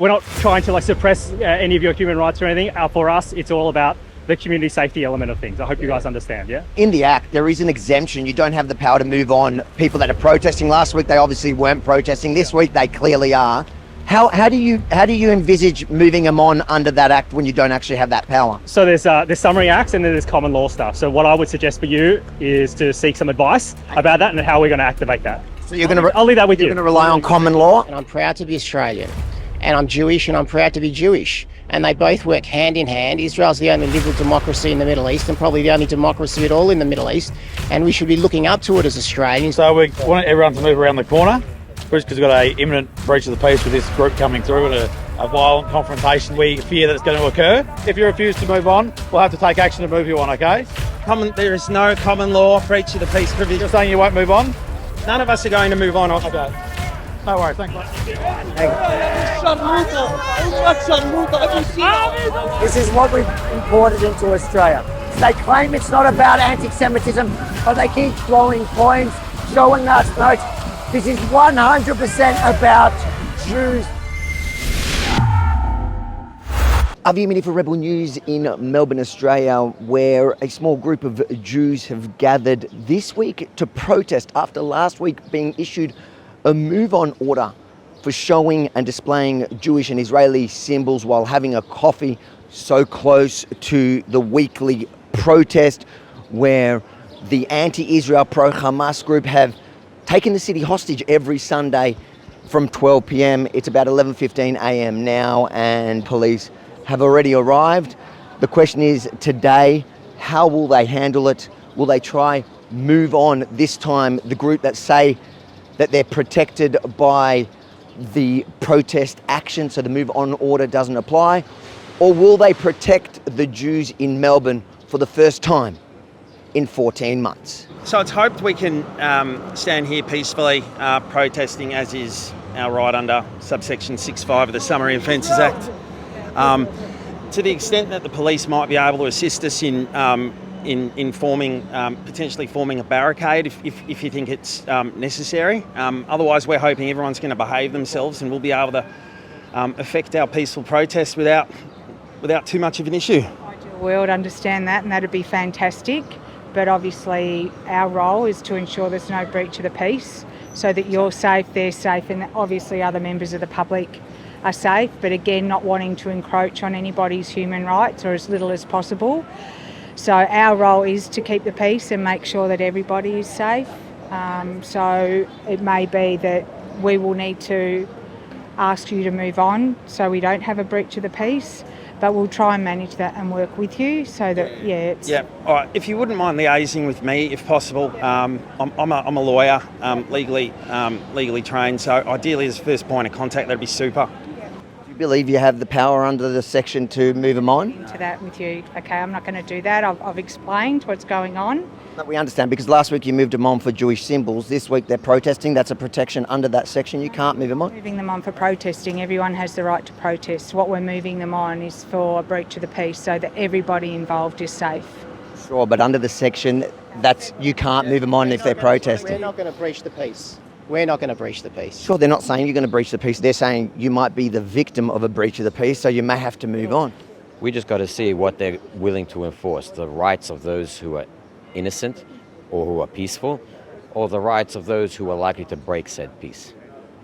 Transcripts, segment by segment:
We're not trying to suppress any of your human rights or anything. For us, it's all about the community safety element of things. I hope you guys understand, yeah? In the Act, there is an exemption. You don't have the power to move on people that are protesting. Last week, they obviously weren't protesting. This week, they clearly are. How do you envisage moving them on under that Act when you don't actually have that power? So there's summary acts and then there's common law stuff. So what I would suggest for you is to seek some advice about that and how we're going to activate that. So I'll leave that with you. You're going to rely on common law? And I'm proud to be Australian. And I'm Jewish and I'm proud to be Jewish. And they both work hand in hand. Israel's the only liberal democracy in the Middle East and probably the only democracy at all in the Middle East. And we should be looking up to it as Australians. So we want everyone to move around the corner because we've got an imminent breach of the peace with this group coming through and a violent confrontation. We fear that it's going to occur. If you refuse to move on, we'll have to take action to move you on, okay? There is no common law breach of the peace provision. You're saying you won't move on? None of us are going to move on. Okay. No worries, thanks. This is what we've imported into Australia. They claim it's not about anti-Semitism, but they keep throwing coins, showing us notes. This is 100% about Jews. I'm Yemini for Rebel News in Melbourne, Australia, where a small group of Jews have gathered this week to protest after last week being issued a move-on order for showing and displaying Jewish and Israeli symbols while having a coffee so close to the weekly protest where the anti-Israel pro-Hamas group have taken the city hostage every Sunday from 12 p.m. It's about 11:15 a.m. now and police have already arrived. The question is today, how will they handle it? Will they try move on this time the group that say that they're protected by the protest action, so the move on order doesn't apply? Or will they protect the Jews in Melbourne for the first time in 14 months? So it's hoped we can stand here peacefully protesting, as is our right under subsection 6.5 of the Summary Offences Act. To the extent that the police might be able to assist us in forming, potentially forming a barricade if you think it's necessary. Otherwise, we're hoping everyone's going to behave themselves and we'll be able to affect our peaceful protest without too much of an issue. Ideal world, understand that, and that'd be fantastic. But obviously, our role is to ensure there's no breach of the peace, so that you're safe, they're safe, and obviously other members of the public are safe. But again, not wanting to encroach on anybody's human rights or as little as possible. So our role is to keep the peace and make sure that everybody is safe. So it may be that we will need to ask you to move on so we don't have a breach of the peace, but we'll try and manage that and work with you so that, it's... Yeah, all right. If you wouldn't mind liaising with me, if possible. I'm a lawyer, legally trained, so ideally as first point of contact, that'd be super. Do you believe you have the power under the section to move them on? Into that with you. Okay, I'm not going to do that. I've explained what's going on. But we understand, because last week you moved them on for Jewish symbols. This week they're protesting. That's a protection under that section. You can't move them on. Moving them on for protesting. Everyone has the right to protest. What we're moving them on is for a breach of the peace so that everybody involved is safe. Sure, but under the section, you can't move them on if they're protesting. We're not going to breach the peace. We're not going to breach the peace. Sure, they're not saying you're going to breach the peace. They're saying you might be the victim of a breach of the peace, so you may have to move on. We just got to see what they're willing to enforce, the rights of those who are innocent or who are peaceful, or the rights of those who are likely to break said peace.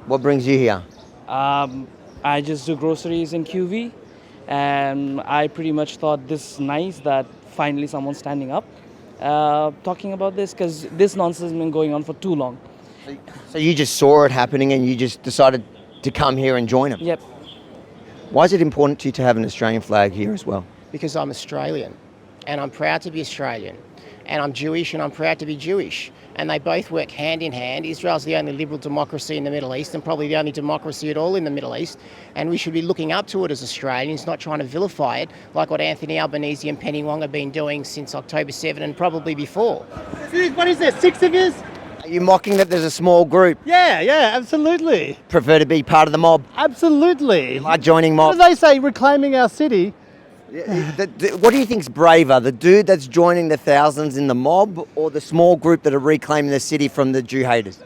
What brings you here? I just do groceries in QV, and I pretty much thought this is nice that finally someone's standing up talking about this, because this nonsense has been going on for too long. So you just saw it happening and you just decided to come here and join them? Yep. Why is it important to you to have an Australian flag here as well? Because I'm Australian and I'm proud to be Australian. And I'm Jewish and I'm proud to be Jewish. And they both work hand in hand. Israel's the only liberal democracy in the Middle East and probably the only democracy at all in the Middle East. And we should be looking up to it as Australians, not trying to vilify it like what Anthony Albanese and Penny Wong have been doing since October 7 and probably before. What is there, 6 of you? Are you mocking that there's a small group? Yeah, absolutely. Prefer to be part of the mob? Absolutely. Like joining mob? What do they say, reclaiming our city? What do you think's braver, the dude that's joining the thousands in the mob or the small group that are reclaiming the city from the Jew haters?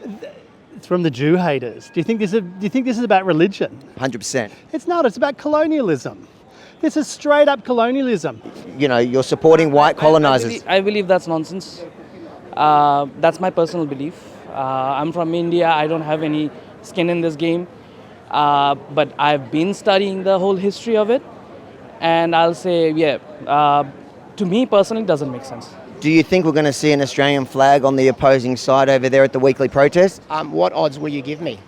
It's from the Jew haters. Do you think this is about religion? 100%. It's not. It's about colonialism. This is straight up colonialism. You know, you're supporting white colonizers. I believe that's nonsense. That's my personal belief. I'm from India. I don't have any skin in this game. But I've been studying the whole history of it. And I'll say, to me personally, it doesn't make sense. Do you think we're going to see an Australian flag on the opposing side over there at the weekly protest? What odds will you give me?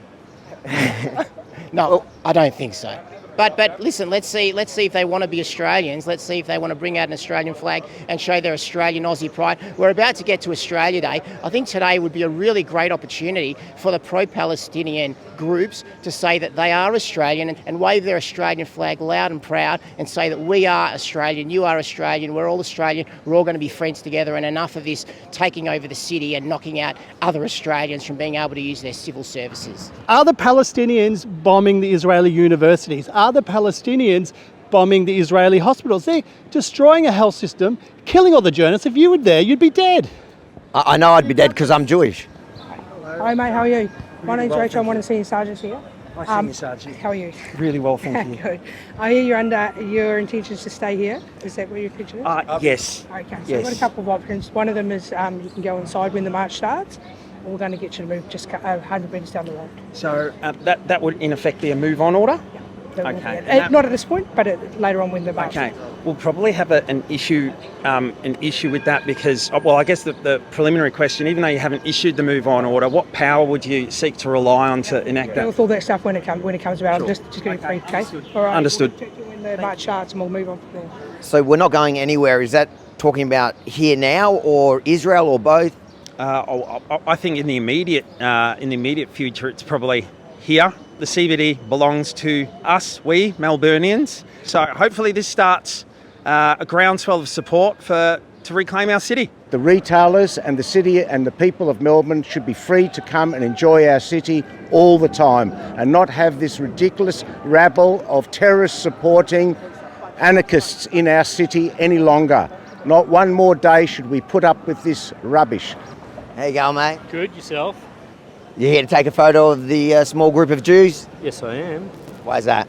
No, I don't think so. But listen, let's see if they want to be Australians. Let's see if they want to bring out an Australian flag and show their Australian Aussie pride. We're about to get to Australia Day. I think today would be a really great opportunity for the pro-Palestinian groups to say that they are Australian and wave their Australian flag loud and proud and say that we are Australian, you are Australian, we're all Australian, we're all going to be friends together, and enough of this taking over the city and knocking out other Australians from being able to use their civil services. Are the Palestinians bombing the Israeli universities? Are the Palestinians bombing the Israeli hospitals? They're destroying a health system, killing all the journalists. If you were there, you'd be dead. I know I'd be dead because I'm Jewish. Hi mate, how are you? My name's Rachel, I'm one of the senior sergeants here. Hi, Senior Sergeant. How are you? Really well, thank you. Good. I hear you're under your intentions to stay here. Is that what your intention is? Yes. Okay, so yes. we've got a couple of options. One of them is you can go inside when the march starts, or we're going to get you to move just 100 metres down the road. So that would in effect be a move-on order? Okay. Not at this point, but later on when the march Okay. starts. We'll probably have an issue with that because, well, I guess the preliminary question, even though you haven't issued the move-on order, what power would you seek to rely on to enact Deal that? with all that stuff when it comes about. Sure. I'm just getting free, okay? All right. Understood. We'll check you when the march starts and we'll move on from there. So we're not going anywhere. Is that talking about here now or Israel or both? I think in the immediate future, it's probably here. The CBD belongs to us, we Melburnians. So hopefully this starts a groundswell of support to reclaim our city. The retailers and the city and the people of Melbourne should be free to come and enjoy our city all the time and not have this ridiculous rabble of terrorists supporting anarchists in our city any longer. Not one more day should we put up with this rubbish. How you going, mate? Good, yourself? You're here to take a photo of the small group of Jews? Yes, I am. Why is that?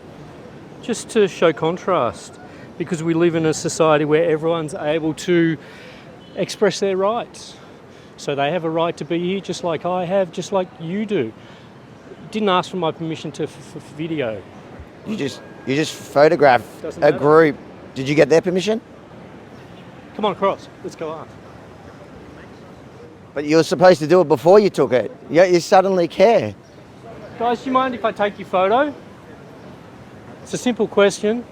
Just to show contrast, because we live in a society where everyone's able to express their rights. So they have a right to be here just like I have, just like you do. Didn't ask for my permission to video. You just photographed Doesn't a matter. group. Did you get their permission? Come on across, let's go up. But you were supposed to do it before you took it. You suddenly care. Guys, do you mind if I take your photo? It's a simple question.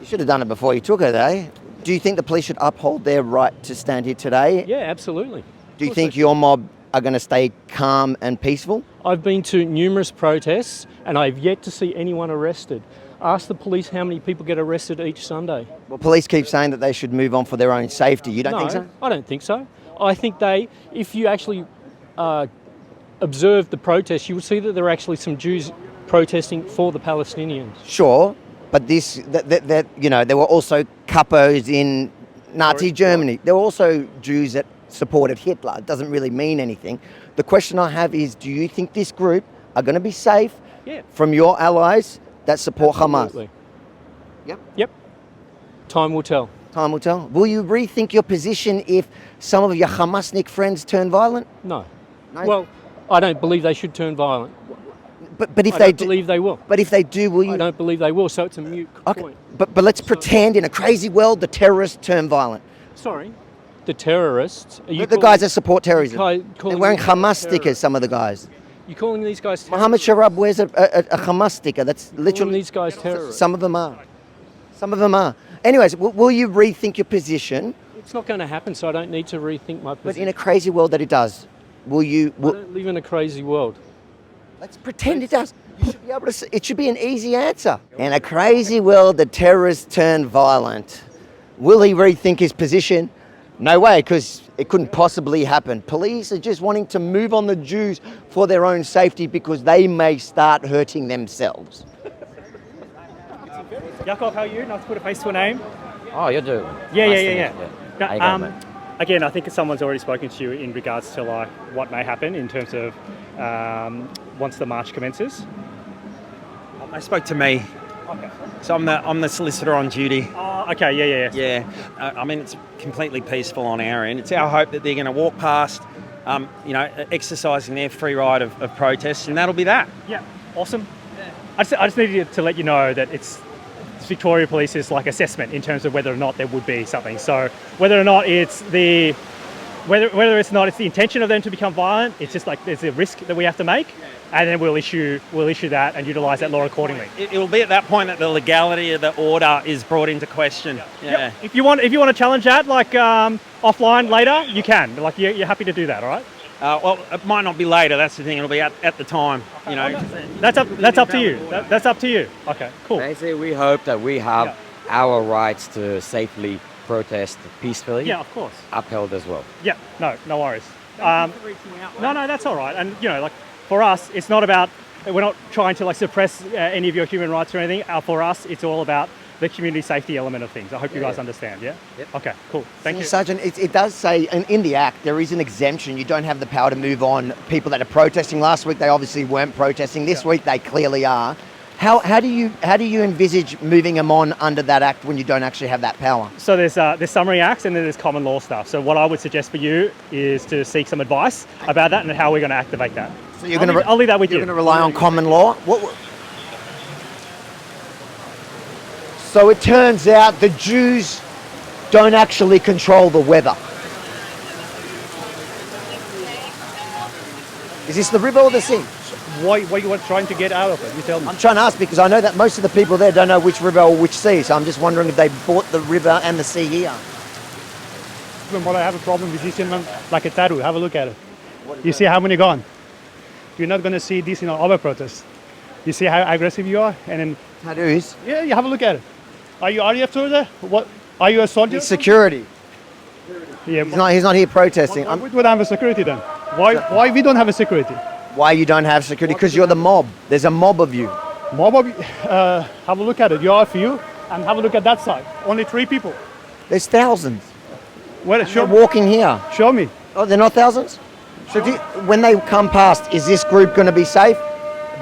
You should have done it before you took it, eh? Do you think the police should uphold their right to stand here today? Yeah, absolutely. Do you think your mob are going to stay calm and peaceful? I've been to numerous protests and I've yet to see anyone arrested. Ask the police how many people get arrested each Sunday. Well, police keep saying that they should move on for their own safety. You don't think so? I don't think so. I think if you actually observe the protests, you will see that there are actually some Jews protesting for the Palestinians. Sure, but there were also capos in Nazi Germany. There were also Jews that supported Hitler. It doesn't really mean anything. The question I have is, do you think this group are going to be safe from your allies that support Absolutely. Hamas? Yep. Time will tell. Time will tell. Will you rethink your position if some of your Hamasnik friends turn violent? No. No? Well, I don't believe they should turn violent. But if I they don't do, believe they will. But if they do, will you? I don't believe they will, so it's a moot point. But let's pretend in a crazy world the terrorists turn violent. Sorry, the terrorists. Are you The guys that support terrorism. They're calling wearing these Hamas guys stickers, terrorists? some of the guys. You're calling these guys terrorists? Mohammed Sharab wears a Hamas sticker. That's literally... these guys terrorists? Some of them are. Some of them are. Anyways, will you rethink your position? It's not going to happen, so I don't need to rethink my But position. in a crazy world that it does, will you... I don't live in a crazy world. Let's pretend it does. You should be able to... It should be an easy answer. In a crazy world, the terrorists turn violent. Will he rethink his position? No way, because it couldn't possibly happen. Police are just wanting to move on the Jews for their own safety because they may start hurting themselves. Yakov, how are you? Nice to put a face to a name. Oh, you're doing. Yeah. How you going, Now, mate? Again, I think someone's already spoken to you in regards to like what may happen in terms of once the march commences. They spoke to me. Okay. So I'm the solicitor on duty. Oh, okay, yeah. Yeah, I mean, it's completely peaceful on our end. It's our hope that they're going to walk past, exercising their free right of protest, and that'll be that. Yeah, awesome. I just needed to let you know that it's Victoria Police's like assessment in terms of whether or not there would be something. So whether or not it's the intention of them to become violent, it's just like there's a risk that we have to make, and then we'll issue that and utilise that law accordingly. It will be at that point that the legality of the order is brought into question. Yeah. Yep. If you want to challenge that, like offline later, you can. Like you're happy to do that, all right? Well, it might not be later. That's the thing. It'll be at the time. You know. That's up to you. That's up to you. Okay, cool. Basically, we hope that we have our rights to safely protest peacefully. Yeah, of course. Upheld as well. Yeah, no worries. No, that's all right. And like for us, it's not about. We're not trying to like suppress any of your human rights or anything. For us, it's all about the community safety element of things. I hope you guys understand, yeah? Yep. Okay, cool. Thank you. Sergeant, it does say in the Act there is an exemption. You don't have the power to move on people that are protesting. Last week they obviously weren't protesting. This week they clearly are. How do you envisage moving them on under that Act when you don't actually have that power? So there's summary acts and then there's common law stuff. So what I would suggest for you is to seek some advice about that and how we're going to activate that. So I'll leave that with you. You're going to rely on common law? So it turns out the Jews don't actually control the weather. Is this the river or the sea? Why you are trying to get out of it? You tell me. I'm trying to ask because I know that most of the people there don't know which river or which sea, so I'm just wondering if they bought the river and the sea here. Well, I have a problem with this gentleman, like a tattoo. Have a look at it. You see how many gone? You're not going to see this in other protests. You see how aggressive you are? And then tattoos? Yeah, you have a look at it. Are you RAF soldier? What? Are you a soldier? He's security. Yeah, he's not here protesting. Why would I have a security then? Why we don't have a security? Why you don't have security? Because you're the mob. There's a mob of you. Mob of you? Have a look at it. You are a few, and have a look at that side. Only 3 people. There's thousands. Well, they're walking here. Show me. Oh, they're not thousands? So when they come past, is this group going to be safe?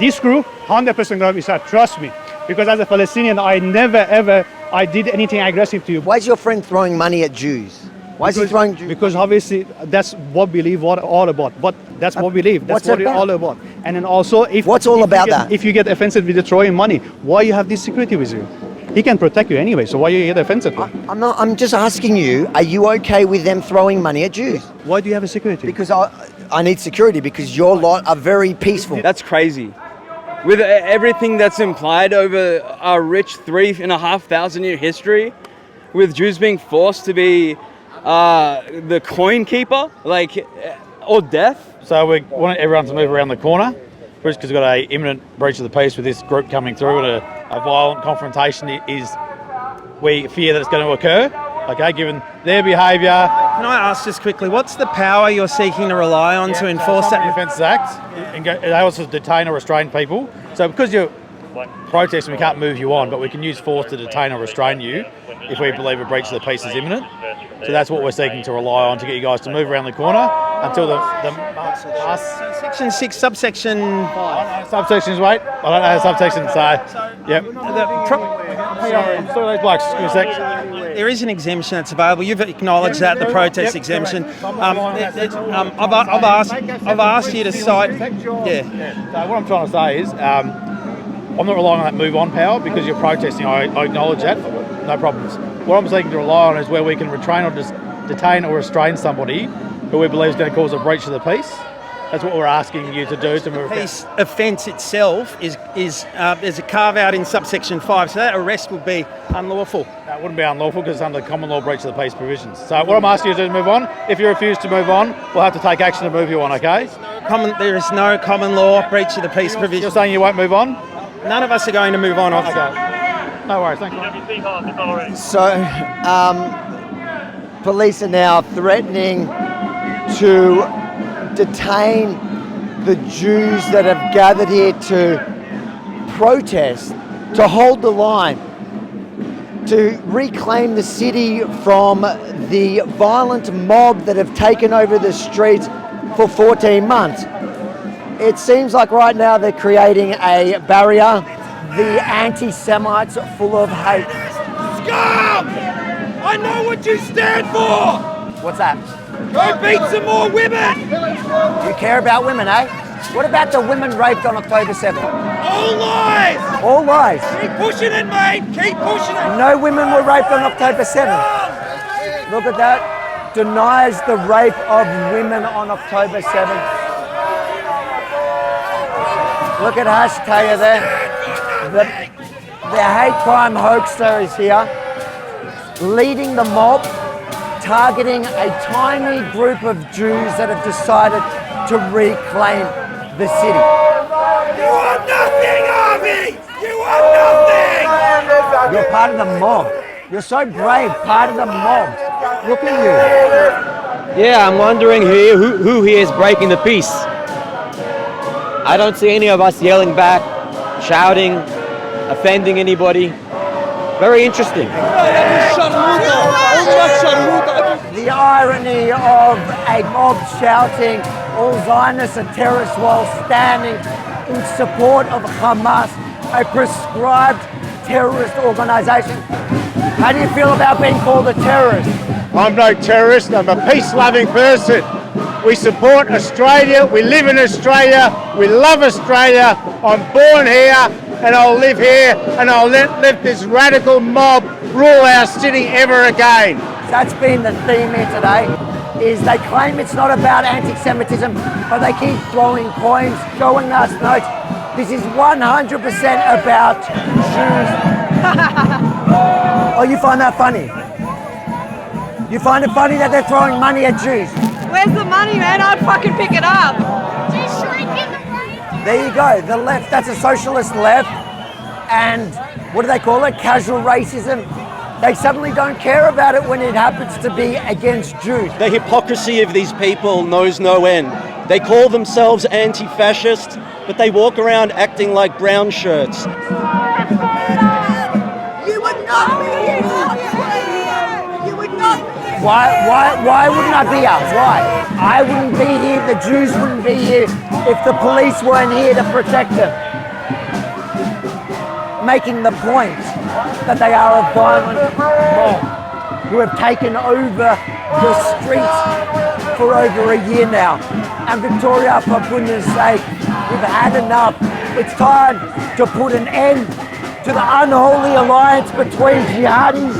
This group, 100% going to be safe. Trust me. Because as a Palestinian, I never ever did anything aggressive to you. Why is your friend throwing money at Jews? Why is he throwing Jews? Because obviously that's what we believe all about. But that's what we believe. That's what it's all about. And then also, if you get offended with the throwing money, why you have this security with you? He can protect you anyway. So why you get offended? I'm just asking you. Are you okay with them throwing money at Jews? Why do you have a security? Because I need security because your lot are very peaceful. That's crazy. With everything that's implied over our rich 3,500 year history, with Jews being forced to be the coin keeper, or death. So we want everyone to move around the corner, because we've got an imminent breach of the peace with this group coming through, and a violent confrontation we fear that it's going to occur. Okay, given their behaviour. Can I ask just quickly, what's the power you're seeking to rely on to enforce that? Offences Act, and they also detain or restrain people. So because you're protesting, we can't move you on, but we can use force to detain or restrain you if we believe a breach of the peace is imminent. So that's what we're seeking to rely on to get you guys to move around the corner until the Section 6, subsection 5. Subsections, wait. I don't know how subsections say. Yep. Sorry, those blokes. Give me a sec. There is an exemption that's available. You've acknowledged that, the protest exemption. I've asked you to cite. Yeah. So what I'm trying to say is, I'm not relying on that move on power because you're protesting. I acknowledge that. No problems. What I'm seeking to rely on is where we can retrain or detain or restrain somebody who we believe is going to cause a breach of the peace. That's what we're asking you to do to move. Peace offence itself is there's a carve out in subsection 5, so that arrest would be unlawful. That wouldn't be unlawful because it's under common law breach of the peace provisions. So what I'm asking you to do to move on, if you refuse to move on, we'll have to take action to move you on, okay? There is no common law breach of the peace provisions. You're saying you won't move on? None of us are going to move on. No worries, thank you. So, police are now threatening to detain the Jews that have gathered here to protest, to hold the line, to reclaim the city from the violent mob that have taken over the streets for 14 months. It seems like right now they're creating a barrier. The anti-Semites are full of hate. Scum! I know what you stand for! What's that? Go beat some more women! You care about women, eh? What about the women raped on October 7th? All lies! All lies. Keep pushing it, mate! Keep pushing it! No women were raped on October 7th. Look at that. Denies the rape of women on October 7th. Look at Hashtaya there. The hate crime hoaxer is here, leading the mob, targeting a tiny group of Jews that have decided to reclaim the city. You are nothing, Harvey! You are nothing! You're part of the mob. You're so brave, part of the mob. Look at you. Yeah, I'm wondering who here is breaking the peace. I don't see any of us yelling back, shouting, offending anybody. Very interesting. The irony of a mob shouting, all Zionists are terrorists, while standing in support of Hamas, a prescribed terrorist organisation. How do you feel about being called a terrorist? I'm no terrorist, I'm a peace-loving person. We support Australia, we live in Australia, we love Australia. I'm born here and I'll live here and I'll let this radical mob rule our city ever again. That's been the theme here today, is they claim it's not about anti-Semitism, but they keep throwing coins, showing us notes. This is 100% about Jews. Oh, you find that funny? You find it funny that they're throwing money at Jews? Where's the money, man? I'd fucking pick it up. There you go, the left, that's a socialist left. And what do they call it? Casual racism. They suddenly don't care about it when it happens to be against Jews. The hypocrisy of these people knows no end. They call themselves anti-fascist, but they walk around acting like brown shirts. You would not be here. You would not be here. Why wouldn't I be here? Why? I wouldn't be here, the Jews wouldn't be here if the police weren't here to protect them. Making the point that they are a violent mob who have taken over the streets for over a year now. And Victoria, for goodness sake, we've had enough. It's time to put an end to the unholy alliance between jihadis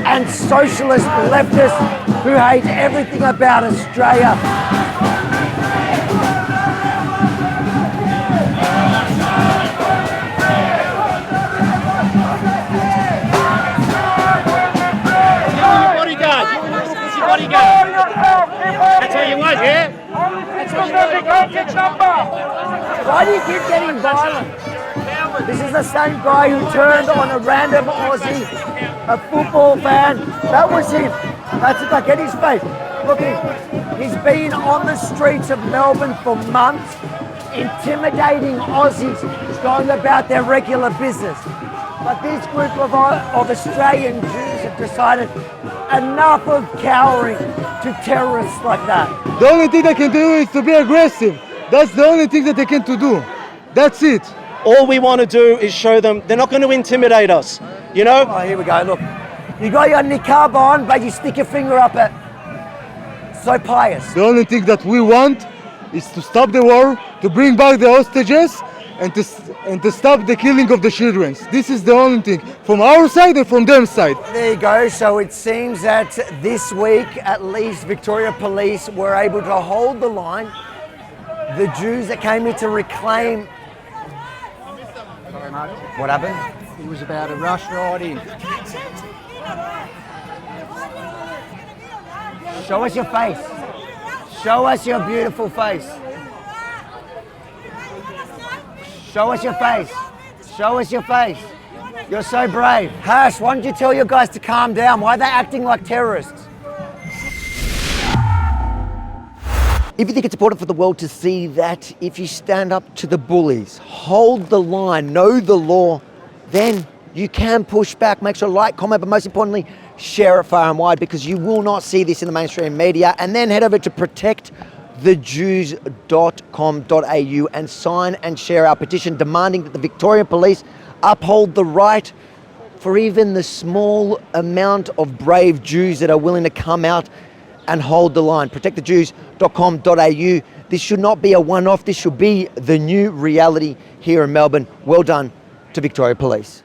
and socialist leftists who hate everything about Australia. That's how you was, yeah? Why do you keep getting violent? This is the same guy who turned on a random Aussie, a football fan. That was him. That's it, like, get his face. Look, he's been on the streets of Melbourne for months, intimidating Aussies, going about their regular business. But this group of Australian Jews have decided enough of cowering to terrorists like that. The only thing they can do is to be aggressive. That's the only thing that they can do. That's it. All we want to do is show them they're not going to intimidate us, you know? Oh, here we go, look. You got your niqab on, but you stick your finger up it. So pious. The only thing that we want is to stop the war, to bring back the hostages, and to stop the killing of the children. This is the only thing, from our side and from their side. There you go. So it seems that this week, at least, Victoria Police were able to hold the line. The Jews that came here to reclaim... What happened? It was about a rush right in. Show us your face. Show us your beautiful face. Show us your face. Show us your face. You're so brave. Hash, why don't you tell your guys to calm down? Why are they acting like terrorists? If you think it's important for the world to see that if you stand up to the bullies, hold the line, know the law, then You can push back. Make sure to like, comment, but most importantly, share it far and wide, because you will not see this in the mainstream media. And then head over to protectthejews.com.au and sign and share our petition demanding that the Victorian Police uphold the right for even the small amount of brave Jews that are willing to come out and hold the line. Protectthejews.com.au. This should not be a one-off. This should be the new reality here in Melbourne. Well done to Victoria Police.